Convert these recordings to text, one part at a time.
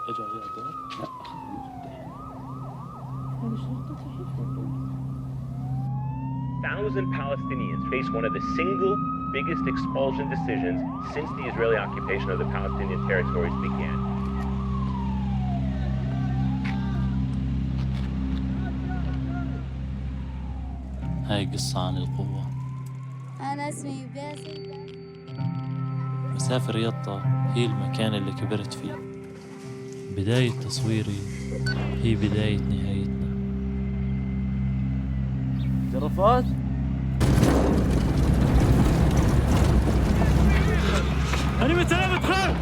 اجى على الدار؟ لا اخذ هذه الشرطة صحيح. Thousand Palestinians face one of the single biggest expulsion decisions since the Israeli occupation of the Palestinian territories began. هاي قصة عن القوة. أنا اسمي باسل. مسافر يطا هي المكان اللي كبرت فيه. بداية تصويري هي بداية نهايتنا. جرافات؟ أنا متعب خير.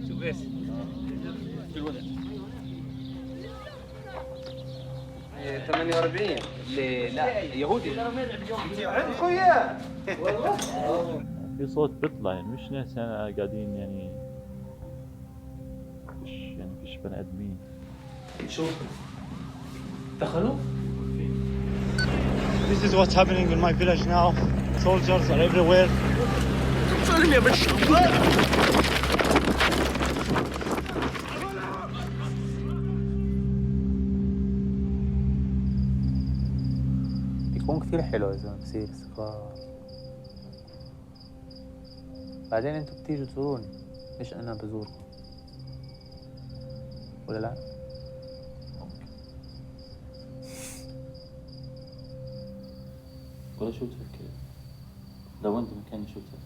شوف بس 48 لا يهودي عندكم اياه والله. في صوت بيطلع يعني مش ناس قاعدين يعني فيش بني ادمين. شوف دخلوا. This is what's happening in my village now. Soldiers are everywhere. بيكون كثير حلو إذا بصير استقرار. بعدين انتوا بتيجوا تزوروني مش أنا بزوركم، ولا لا؟ ولا شو بتفكر؟ لو انت مكاني شو بتفكر؟